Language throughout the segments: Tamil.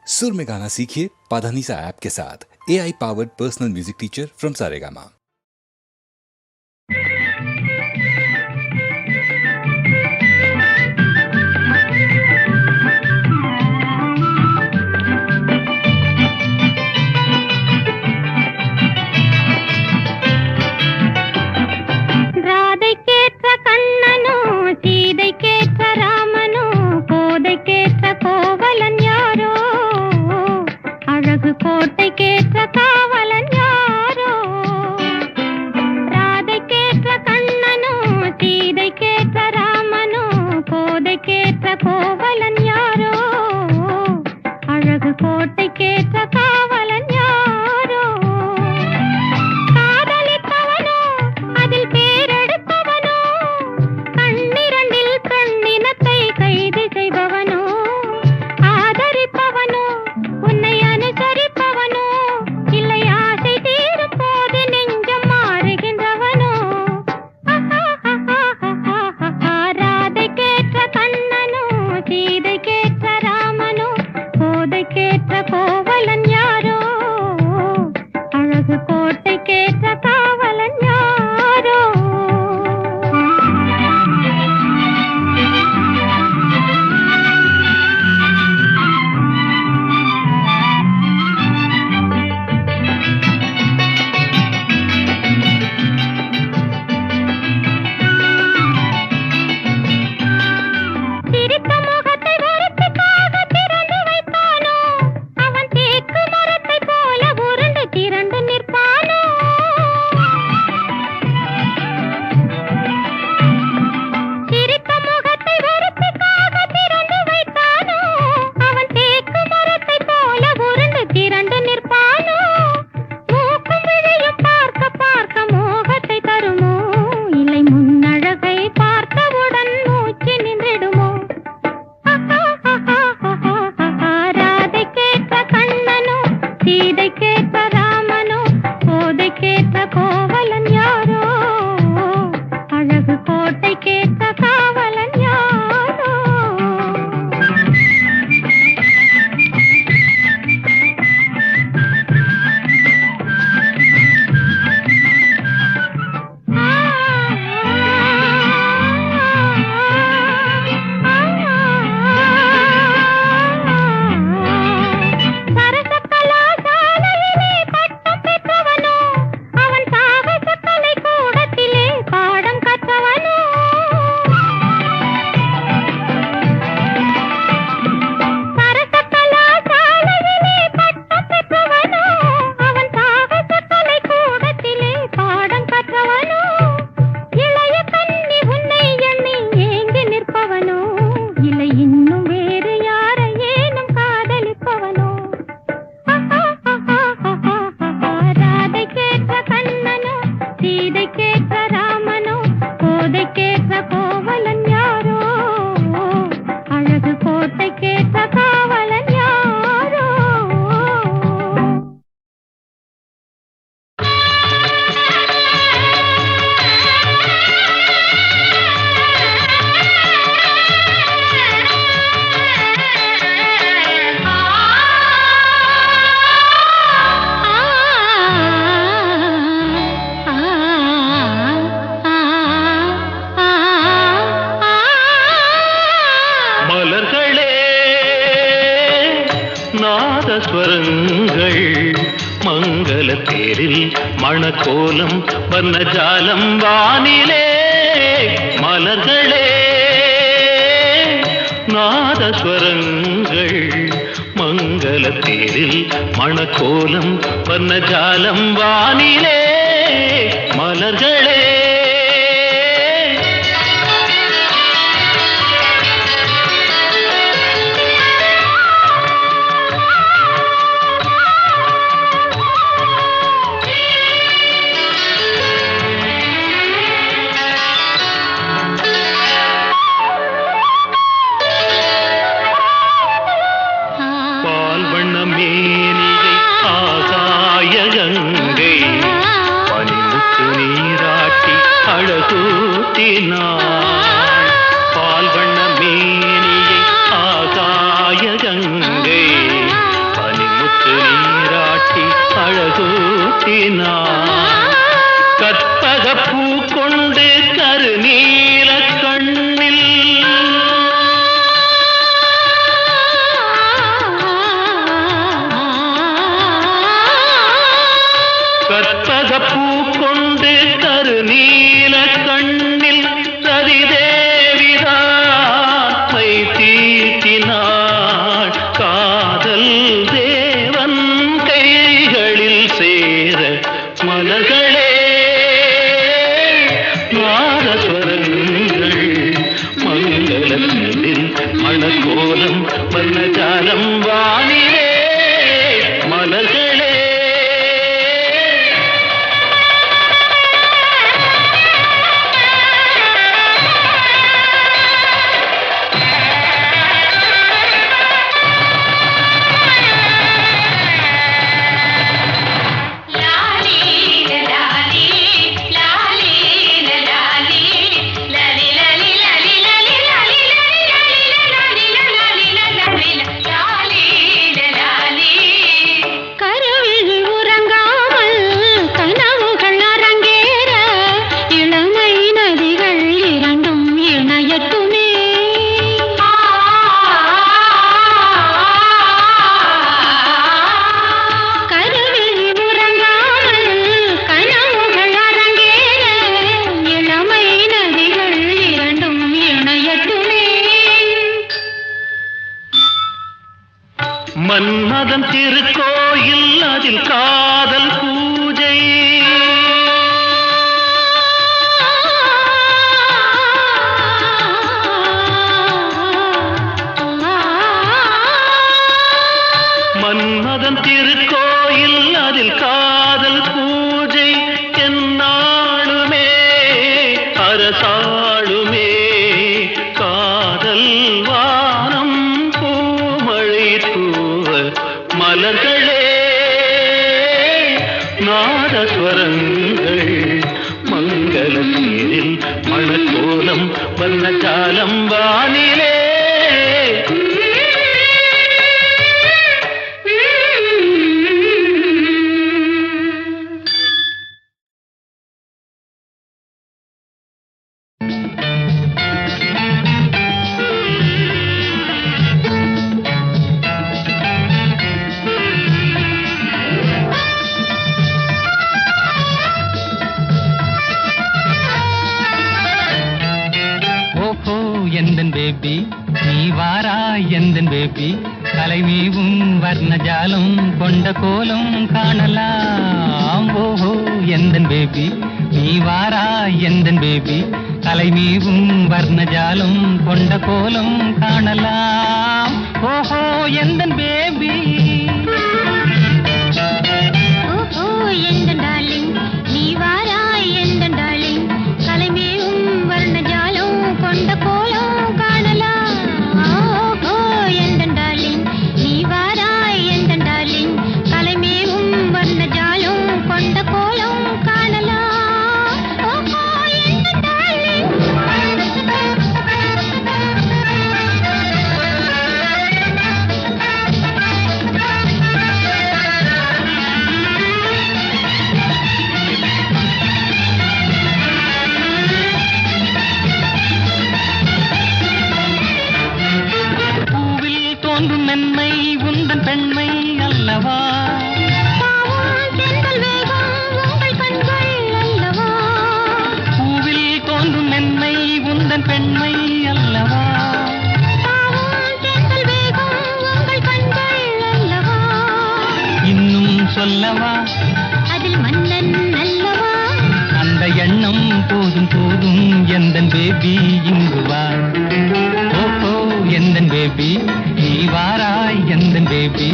सुर में गाना सीखिए पाधानीसा ऐप के साथ। AI powered personal music teacher from Saregama. நாதஸ்வரங்கள் மங்கள தேரில் மணக்கோலம் வர்ணஜாலம் வானிலே மலர்களே நாதஸ்வரங்கள் மங்கள தேரில் மணக்கோலம் வர்ணஜாலம் வானிலே மலர்களே பால் வண்ண மேனியை ஆகாய கங்கை தீட்டினாள் கற்பக பூ கொண்டு கருநீல கண்ணில் கற்பக பூ கொண்டு கருநீல கண்ணில் சதிதேவிதாமை தீட்டினாள் காதல் தேவன் கைகளில் சேர மலர்களே நாதஸ்வரங்கள் மங்களத்தில் மணக்கோலம் வர்ணஜாலம் வானிலே மலர்களே மன்மதன் திருக்கோயில் அதில் காதல் பூஜை மன்மதன் திருக்கோயில் அதில் காதல் பூஜை என்னாளுமே அரசாளுமே காதல் வானம் பூமழை தூவ மலர்களே நாதஸ்வரங்கள் மங்களத்தில் மணக்கோலம் வர்ணஜாலம் வானிலே எந்தன் பேபி நீ வாரா எந்தன் பேபி கலைமீவும் வர்ணஜாலம் கொண்ட கோலம் காணலாம் ஓஹோ எந்தன் பேபி நீ வாரா எந்தன் பேபி கலைமீவும் வர்ணஜாலம் கொண்ட கோலம் காணலாம் ஓஹோ எந்தன் பேபி ஓஹோ எந்தன் டார்லிங் நீ வாரா எந்தன் டார்லிங் கலைமேவும் வர்ணஜாலம் கொண்ட கோலம் காணலாம் ஓஹோ எந்தன் டார்லிங் நீ வாரா எந்தன் டார்லிங் கலைமேவும் வர்ணஜாலம் கொண்ட கோலம் காணலாம் ஓஹோ எந்தன் டார்லிங் மென்மை உந்தன் பெண்மை அல்லவா பூவில் தோன்றும் மென்மை உந்தன் பெண்மை அல்லவா இன்னும் சொல்லவா அதில் மன்னன் அல்லவா அந்த எண்ணம் போதும் போதும் எந்தன் பேபி இங்கு வா ஓஹோ எந்தன் பேபி நீ வாராய் எந்தன் பேபி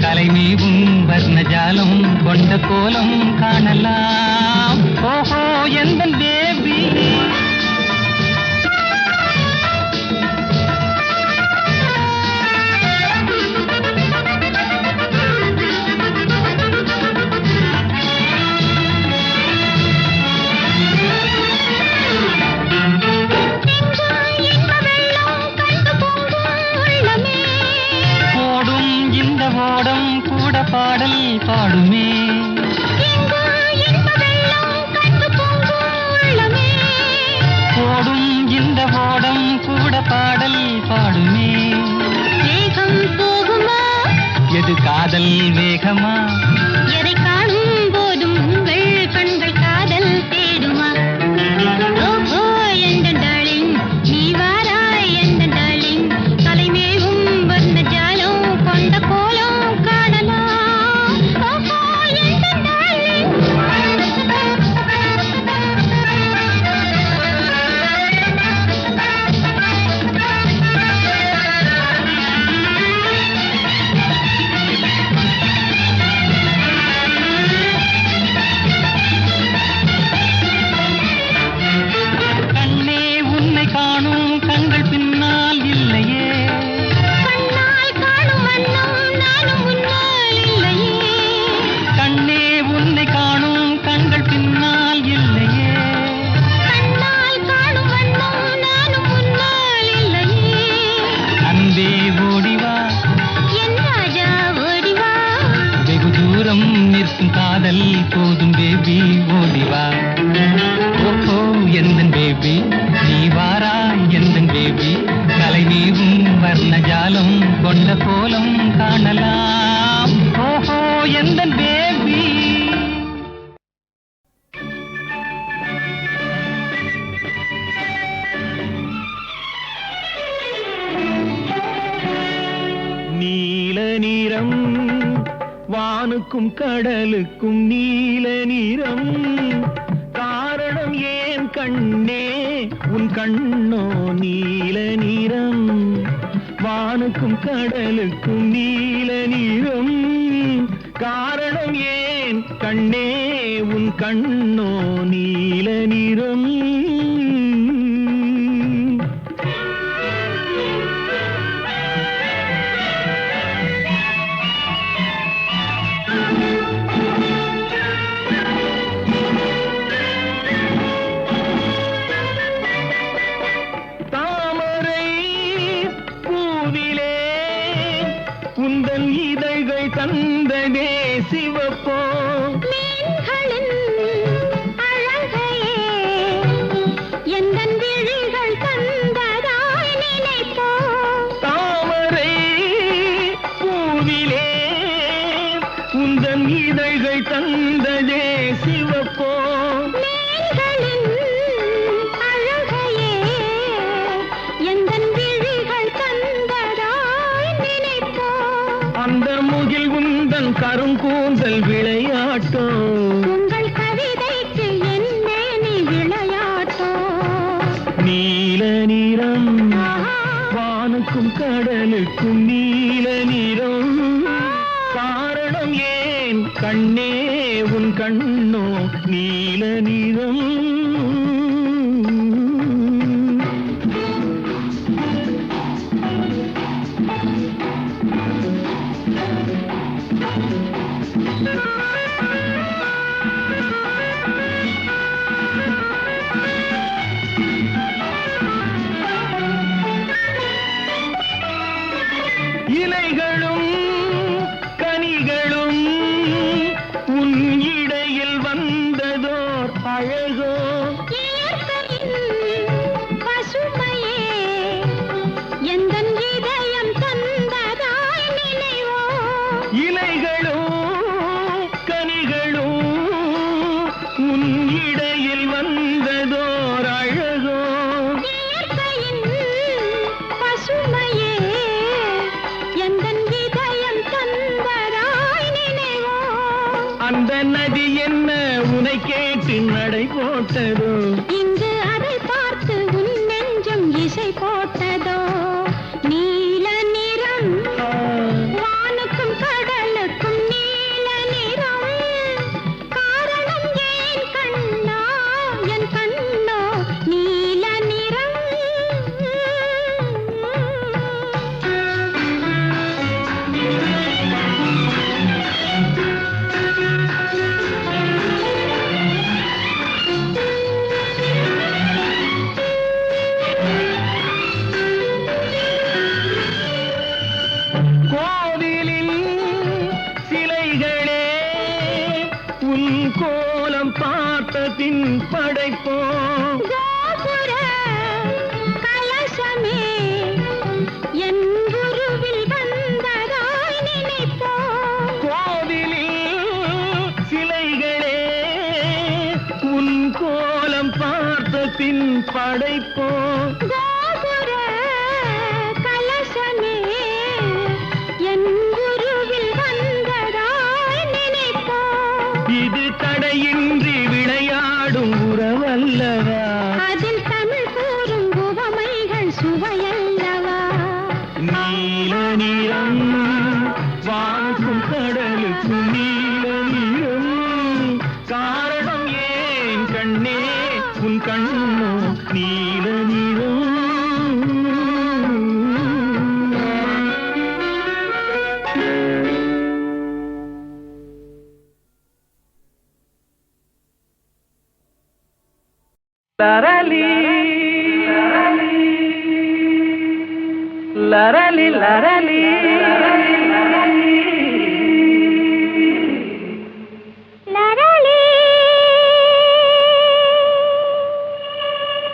கலைமீவும் வர்ணஜாலம் கொண்ட கோலம் காணலாம் ஓஹோ எந்தன் பேபி பாடல் பாடுமே இந்த ஓடம் கூட பாடல் பாடுமே. வேகம் போகுமா? எது காதல் வேகமா? எதை காணும் போதும் உங்கள் கண்கள் காதல் தேடுமா? ஓஹோ எந்த டார்லிங், நீ வாராய் எந்த டார்லிங், தலைமேவும் வந்த ஜாலம் கொண்ட கோலம் காணலாம். ஓஹோ எந்த டார்லிங். கண்ணே உன்னை காணும் கண்கள் பின்னால் இல்லையே. கண்ணால் காணும் வண்ணம் நானும் முன்னால் இல்லையே. கண்ணே உன்னை காணும் கண்கள் பின்னால் இல்லையே. கண்ணால் காணும் வண்ணம் நானும் முன்னால் இல்லையே. அன்பே ஓடிவா, என் ராஜா ஓடிவா. வெகு தூரம் நிற்கும் காதல் போதும் பேபி ஓடிவா. ஓஹோ எந்தன் பேபி, நீ வாராய் எந்தன் பேபி, கலை நீவும் வர்ண ஜாலம் கொண்ட கோலம் காணலாம். ஓஹோ எந்தன் பேபி. நீல நிறம் வானுக்கும் கடலுக்கும் நீல நிறம், காரணம் ஏன் கண்ணே உன் கண்ணோ நீல நிறம், வானுக்கும் கடலுக்கும் நீல நிறம், காரணம் ஏன் கண்ணே உன் கண்ணோ நீல நிறம். தாமரை பூவிலே உந்தன் இதழ்கள் தந்ததே சிவப்போ, மீன்களின் அழகையே எந்தன் விழிகள் தந்ததாய் நினைப்போ. தாமரை பூவிலே உந்தன் இதழ்கள் தந்ததே சிவப்போ, மீன்களின் அழகையே எந்தன் விழிகள் தந்ததாய் நினைப்போ. அந்த முகில் உந்தன் கருங்கூந்தல் விளையாட்டோ, உங்கள் கவிதைக்கு என்னே நீ விளையாட்டோ. நீல நிறம் வானுக்கும் கடலுக்கும் நீல நிறம், காரணம் ஏன் கண்ணே உன் கண்ணோ நீல நிறம். இலைகளும் கனிகளும் உன் இடையில் வந்ததோர் அழகோ, இயற்கையின் பசுமையே எந்தன் இதயம் தந்ததாய் நினைவோ. இலைகளும் கனிகளும் உன் இடையில் வந்ததோர் அழகோ, இயற்கையின் பசுமையே எந்தன் இதயம் தந்ததாய் நினைவோ. அந்த நதி என்ன உனை கேட்டு நடை போட்டதோ, இங்கு அதை பார்த்து உன் நெஞ்சம் இசை போட்டதோ. நீல நிறம் வானுக்கும் கடலுக்கும் நீல நிறம், காரணம் ஏன் கண்ணா என் கண்ணோ நீல நிறம். கோவிலின் சிலைகளே உன் கோலம் பார்த்த பின் படைப்போம், கோபுர பின் படைப்போம். கோபுர கலசமே என் குருவில் வந்ததாய் நினைப்போம். இது தடையின்றி விளையாடும் உறவல்லவா? அதில் தமிழ் கூறும் உவமைகள் சுவையல்லவா? நீல நிறம் வானுக்கும் கடலுக்கும் நீல நிறம். காரணம் ஏன் கண்ணே உன் கண்ணோ நீல நிறம். லரலி லரலி லரலி லரளி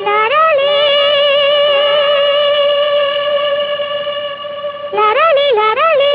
லரளி லரளி லரளி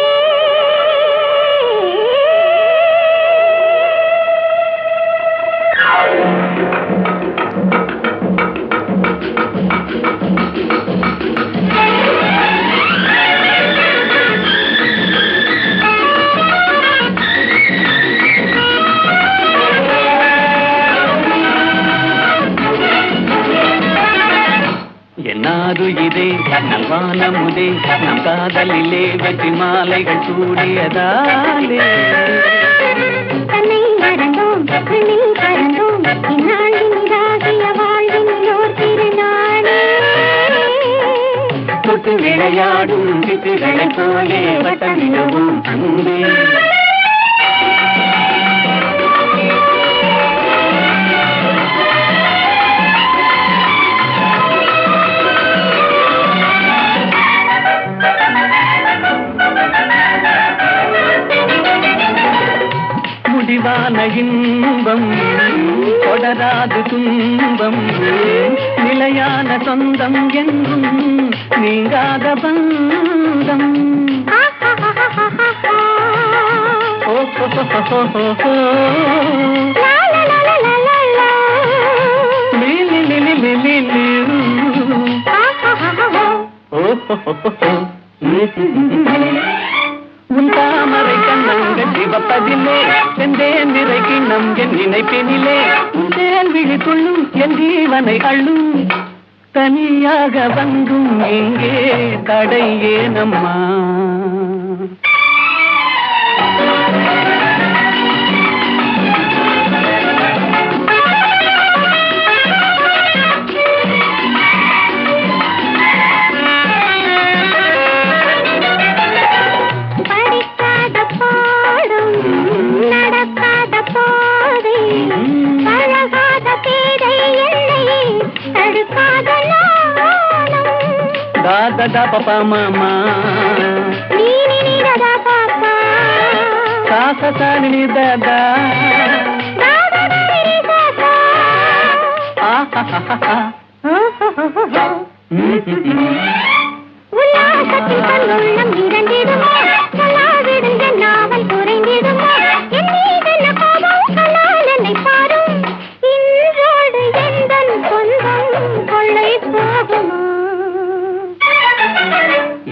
என்னாருயிரே நல்வானமுதே நம் காதலிலே வெற்றி மாலைகள் சூடியதாலே தன்னை மறந்தோம் விண்ணில் பறந்தோம் இந்நாளின் இதாகிய வாழ்வினோர் திருநாளே. தொட்டு விளையாடும் சிட்டுகளைப் போலே வட்டமிடுவோம் அன்பே. முடிவான இன்பம் தொடராது துன்பம் நிலையான சொந்தம் என்றும் நீங்காத பந்தம். ஓ ஹோ ஹோ ஹோ ஹோ ஹோ. லா லா லா லா லா லா லா. லி லி லி லி லி லி லி. ஓ ஹோ ஹோ ஹோ ஹோ. உன் தாமரை கண்ணங்கள் சிவப்பதிலே செந்தேன் நிறை கிண்ணம் என் நினைப்பினிலே உன் தேல்விழி கொள்ளும் என் ஜீவனை அள்ளும். தனியாக வந்தும் எங்கே தடை ஏனம்மா? படிக்காத பாடம் நடக்காத பாதை பழகாத பேதை என்னை தடுக்காத நாணம். தாத பாப்பா மாமா நீ நீரதா பாப்பா சாசசானி தாதா தாதா நரி தாதா. ஆஹா. உல்லாசத்தின் தன்னுள்ளம் இரண்டிடுமோ சொல்லாவிடுங்க நாவல் குறைந்திடுமோ என் மீதென்ன கோபம் சொல்லால் என்னை பாரும் இன்றோடு எந்தன் சொந்தம் கொள்ளை போகுமோ.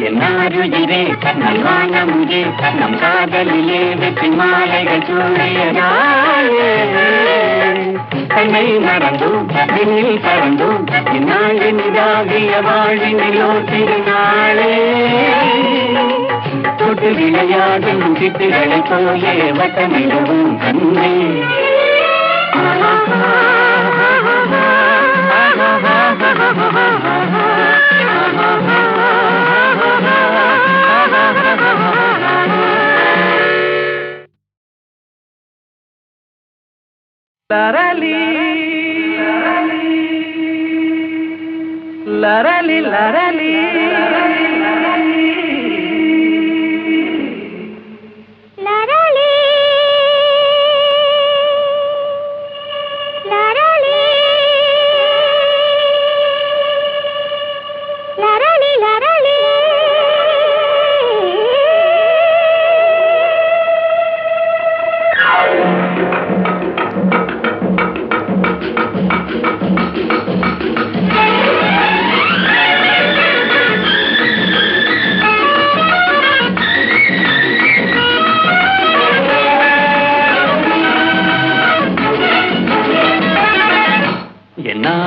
என்னாருயிரே நல்வானமுதே நம் காதலிலே வெற்றி மாலைகள் சூடியதாலே தன்னை மறந்தோம் விண்ணில் பறந்தோம் இந்நாளின் இதாகிய வாழ்வினிலோ திருநாளே. தொட்டு விளையாடும் சிட்டுகளைப் போலே வட்டமிடுவோம் கண்ணே. லரலி லரலி லரலி லரளி லரளி லரளி லரளி.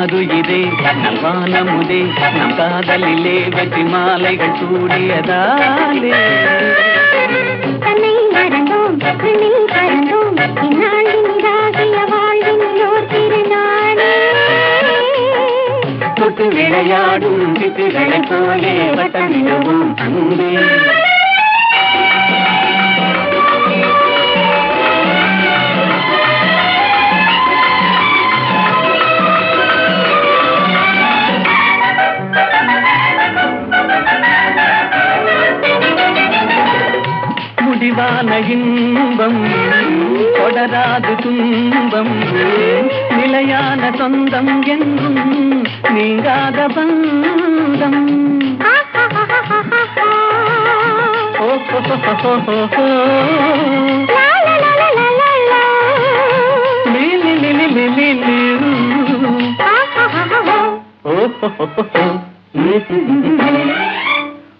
ஆறுயிரே நல்வானமுதே நம் காதலிலே வெற்றி மாலைகள் சூடியதாலே தன்னை மறந்தோம் விண்ணில் பறந்தோம் இந்நாளின் இதாகிய வாழ்வினோர் திருநாளே தொட்டு விளையாடும் சிட்டுகளைப் போலே வட்டமிடுவோம் அன்பே முடிவான இன்பம் தொடராது துன்பம் நிலையான சொந்தம் என்றும் நீங்காத பந்தம்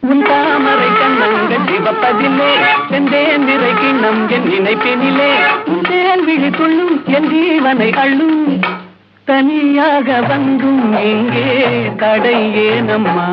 உன் தாமரை கண்ணங்கள் சிவப்பதிலே செந்தேன் நிறை கிண்ணம் என் நினைப்பினிலே உன் தேன் விழித்துள்ளும் என் ஜீவனை அள்ளும் தனியாக வந்தும் எங்கே தடை ஏனம்மா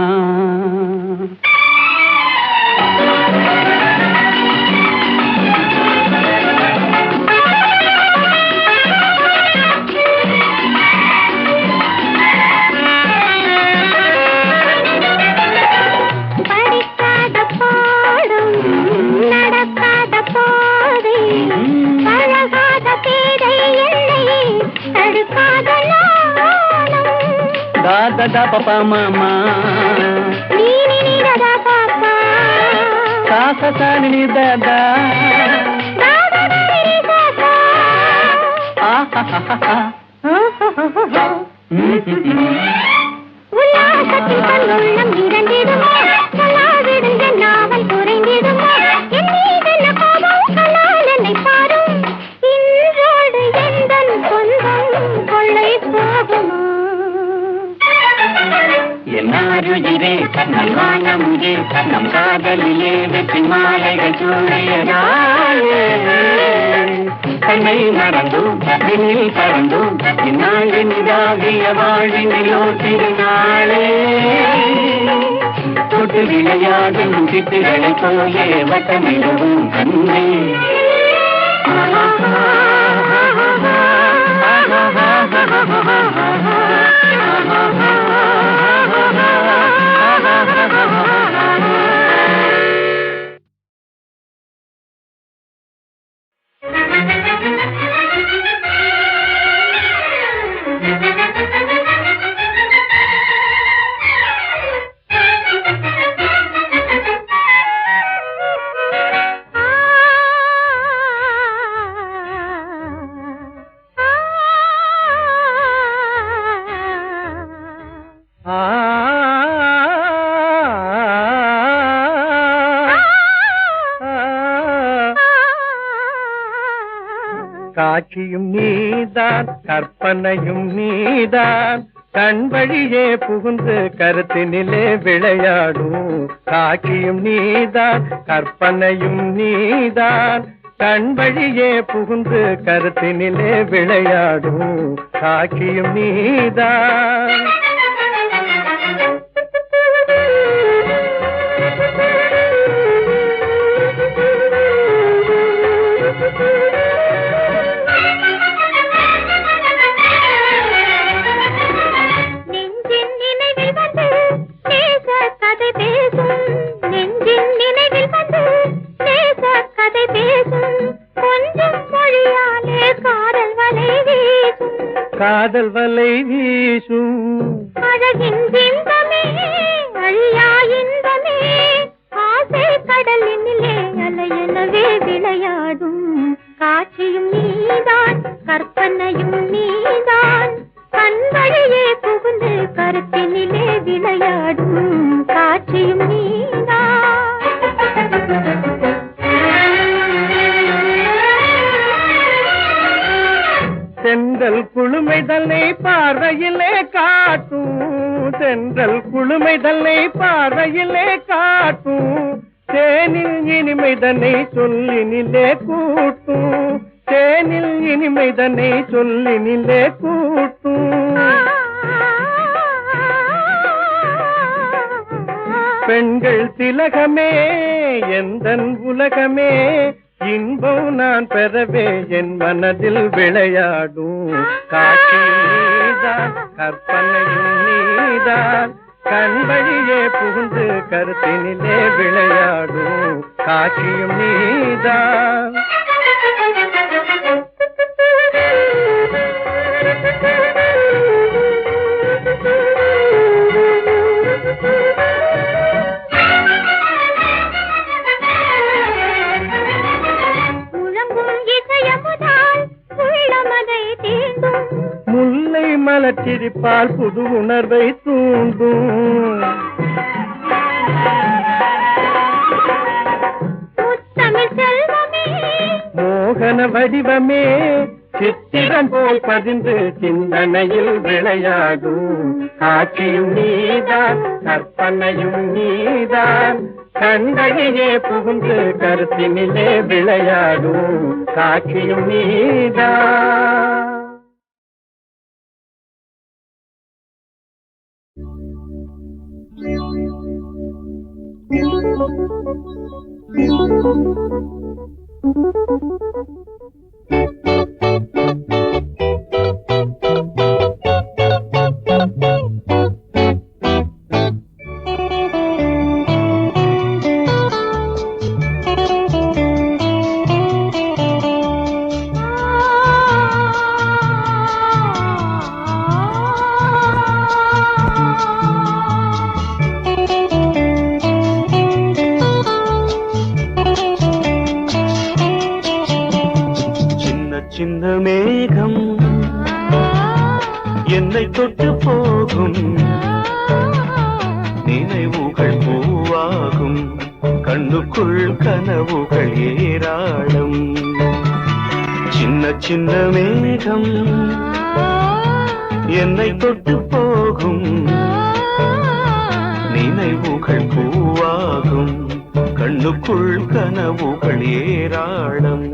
da papa mama ni ni da da papa sa sa sa ni da da da da ni da da ah ha ha ha உல்லாசத்தில் கண்ணுள்ளம் இரண்டிடுமோ சொல்லாவிடுங்க நாவல் குறைந்திடுமோ என் மீதென்ன கோபம் கலால் என்னை பாரும் இன்றோடு எந்தன் சொந்தம் கொள்ளை போகுமோ என்னாருயிரே நல்வானமுதே நம் காதலிலே வெற்றி மாலைகள் சூடியதாலே தன்னை மறந்தோம் விண்ணில் பறந்தோம் இந்நாளின் இதாகிய வாழ்வினிலோ திருநாளே தொட்டு விளையாடும் சிட்டுகளைப் போலே வட்டமிடுவோம் அன்பே காட்சியும் நீதான் கற்பனையும் நீதான் கண் வழியே புகுந்து கருத்தினிலே விளையாடும் காட்சியும் நீதான் கற்பனையும் நீதான் கண் வழியே புகுந்து கருத்தினிலே விளையாடும் காட்சியும் நீதான் காதல் வலை வீசும் அழகின் இன்பமே அழியா இன்பமே ஆசை கடலினிலே அலையெனவே விளையாடும் காட்சியும் நீதான் கற்பனையும் நீதான் கண் வழியே புகுந்து கருத்தினிலே விளையாடும் காட்சியும் நீதான் தென்றல் குளுமைதலை பார்வையிலே காட்டும் தென்றல் குளுமைதலை பார்வையிலே காட்டும் தேனில் இனிமைதனை சொல்லினிலே கூட்டும் தேனில் இனிமைதனை சொல்லினிலே கூட்டும் பெண்கள் திலகமே எந்தன் உலகமே இன்பம் நான் பெறவே என் மனதில் விளையாடும் காட்சி நீதான் கற்பனையும் நீதான் கண்வழியே புகுந்து கருத்தினிலே விளையாடும் காட்சியும் நீதான். முல்லை மலர்ச்சிரிப்பால் புது உணர்வை தூண்டும். மோகன வடிவமே சித்திரம் போல் பதிந்து சிந்தனையில் விளையாடும் காட்சியும் நீதான் கற்பனையும் நீதான் கண்களிலே புகுந்து கருத்தினிலே விளையாடும் காட்சியும் நீதான். சின்ன மேகம் என்னை தொட்டு போகும் நினைவுகள் பூவாகும் கண்ணுக்குள் கனவுகள் ஏராளம். சின்ன சின்ன மேகம் என்னை தொட்டு போகும் நினைவுகள் பூவாகும் கண்ணுக்குள் கனவுகள் ஏராளம்.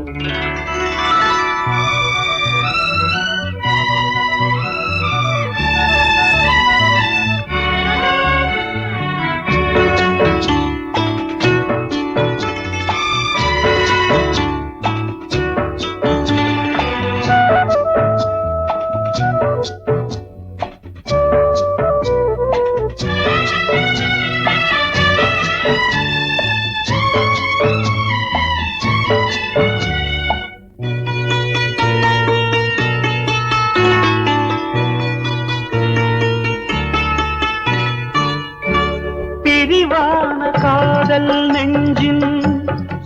பிரிவான காதல் நெஞ்சின்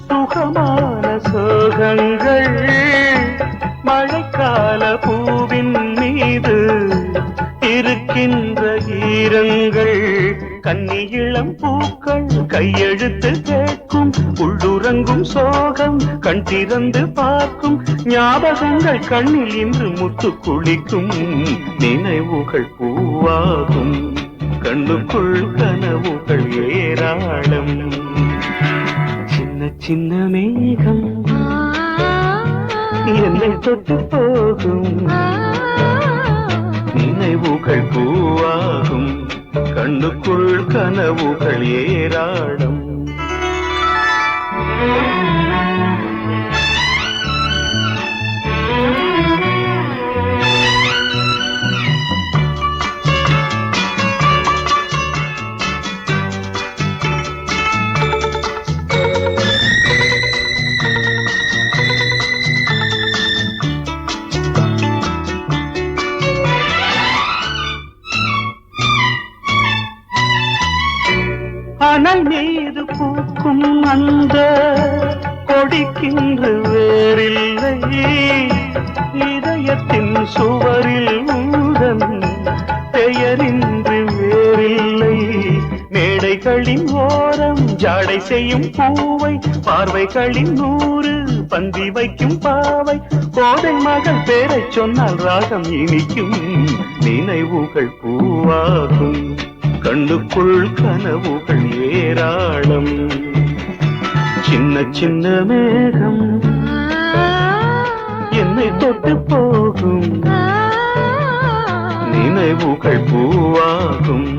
சுகமான சோகங்கள் மழைக்கால பூவின் மீது இருக்கின்ற ஈரங்கள் கன்னியிளம் பூக்கள் கையெழுத்து கேட்கும் உள்ளுறங்கும் சோகம் கண் திறந்து பார்க்கும் ஞாபகங்கள் கண்ணில் இன்று முத்து குளிக்கும் நினைவுகள் பூவாகும் கண்ணுக்குள் கனவுகள் ஏராளம். சின்ன சின்ன மேகம் என்னை தொட்டு போகும் நினைவுகள் பூவாகும் கண்ணுக்குள் கனவுகள் ஏராளம். அனல் மீது பூக்கும் அந்த கொடிக்கின்று வேறில்லை இதயத்தின் சுவரில் உடன் பெயரின்றி வேறில்லை மேடைகளின் ஓரம் ஜாடை செய்யும் பூவை பார்வைகளின் 100 பந்தி வைக்கும் பாவை கோதை மகள் பேரை சொன்னால் ராகம் இனிக்கும் நினைவுகள் பூவாகும் கண்ணுக்குள் கனவுகள் ஏராளம். சின்ன சின்ன மேகம் என்னை தொட்டு போகும் நினைவுகள் பூவாகும்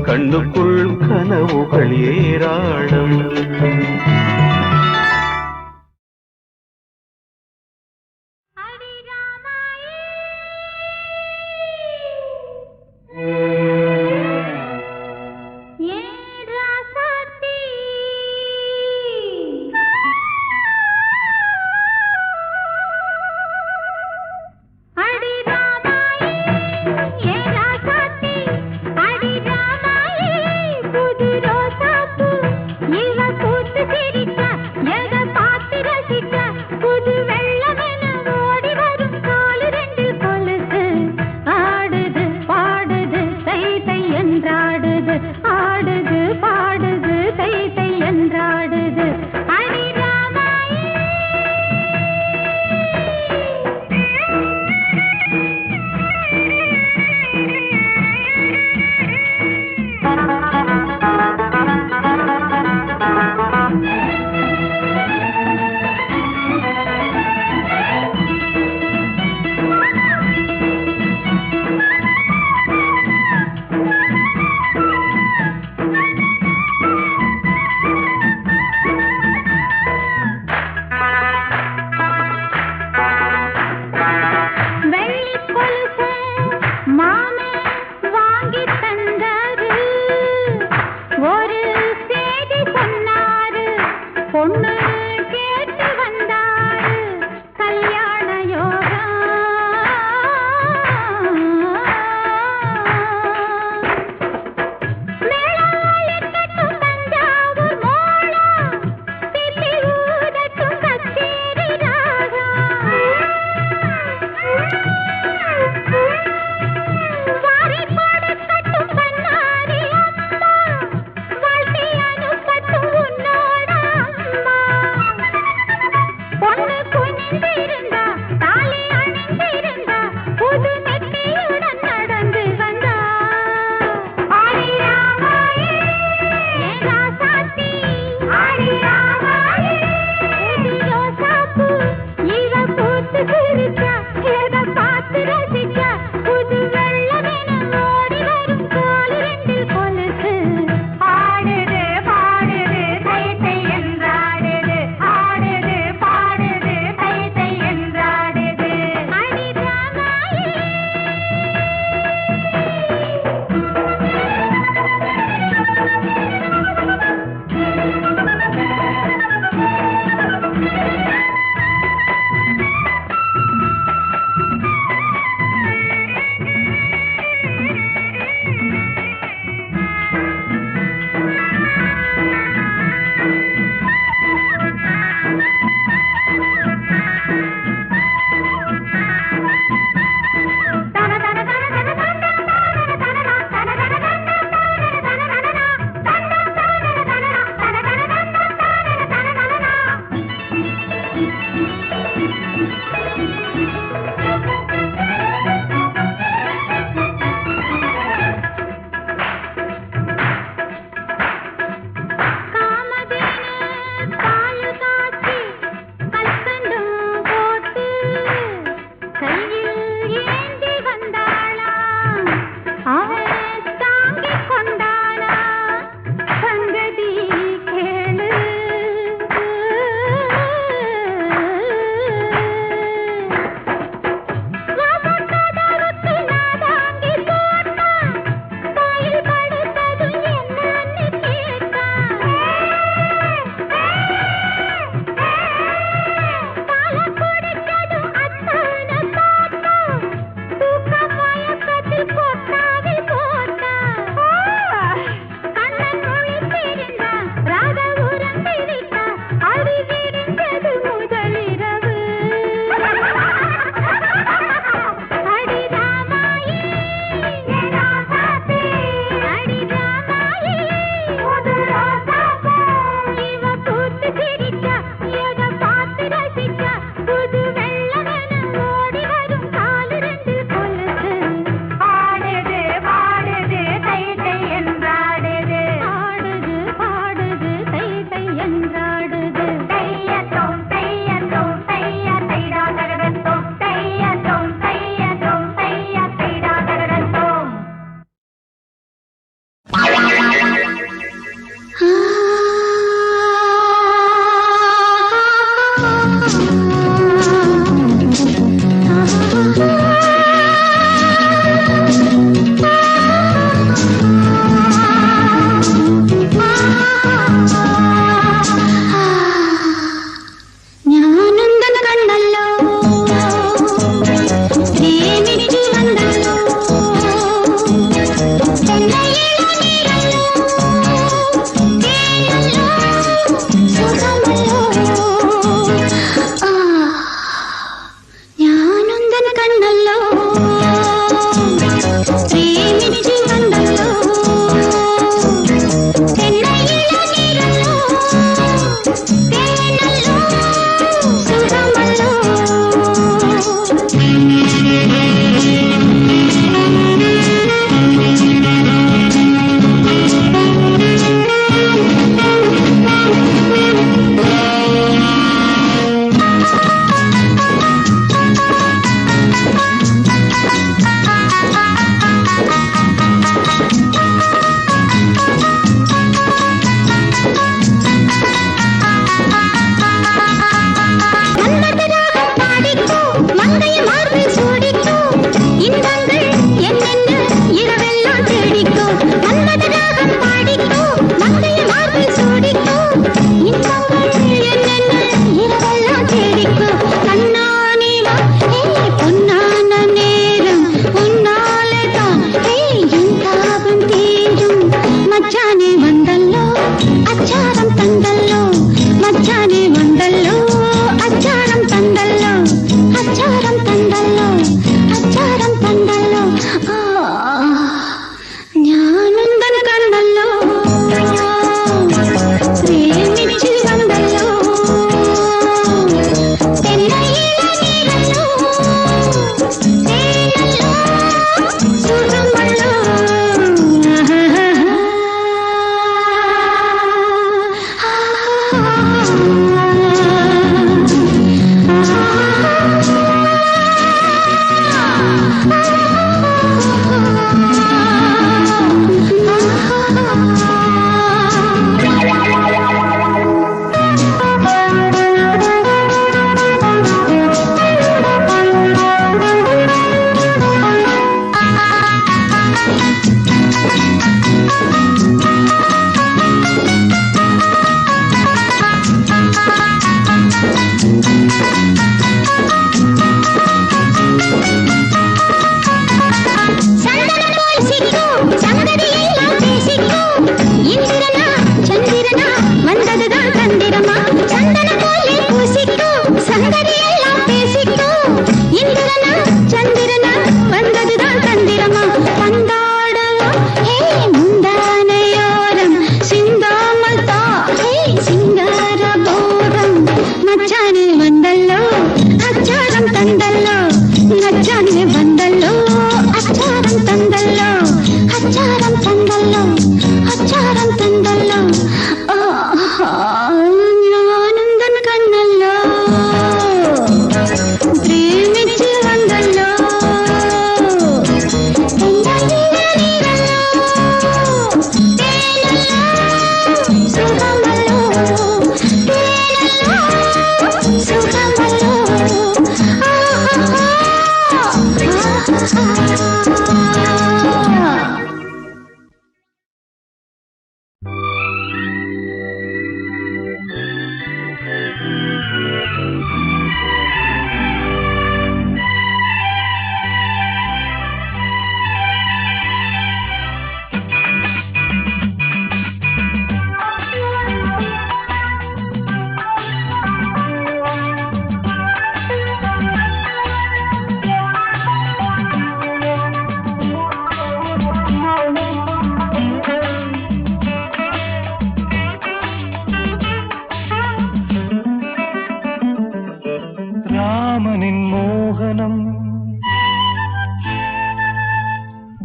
கண்ணுக்குள் கனவுகள் ஏராளம்.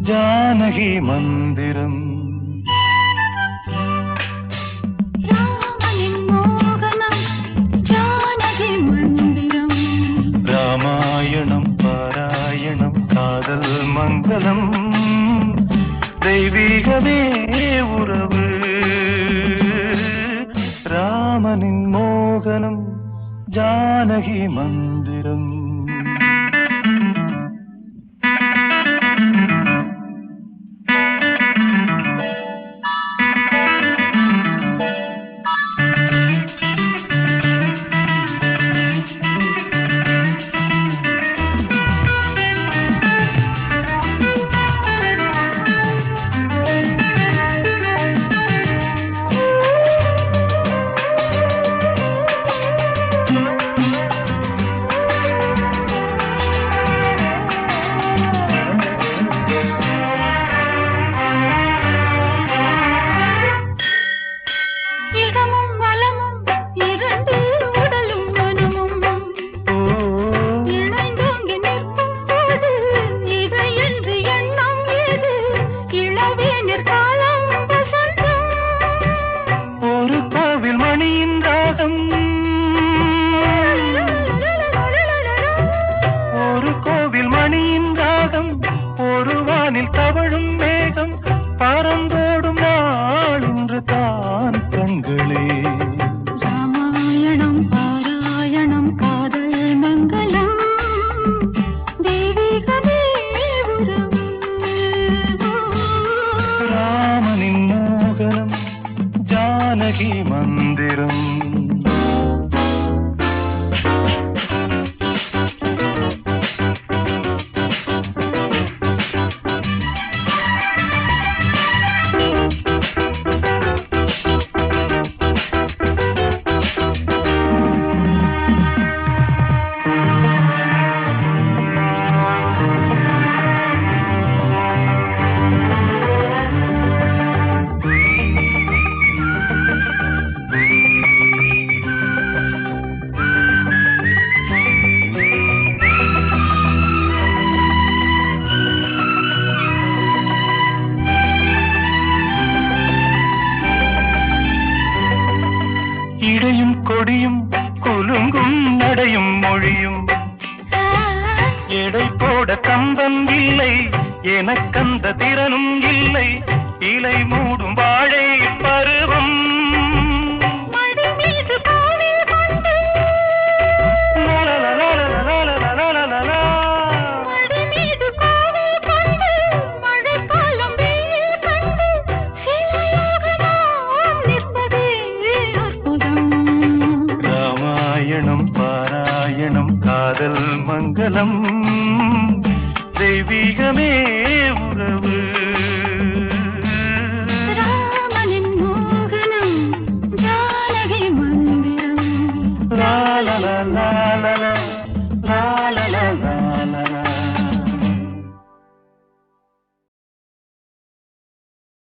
ஜானகி மந்திரம் ராமாயணம் பாராயணம் காதல் மங்களம் தெய்வீகமே உறவு ராமனின் மோகனம் ஜானகி மந்திரம் மங்களம் தெய்வீகமே உறவு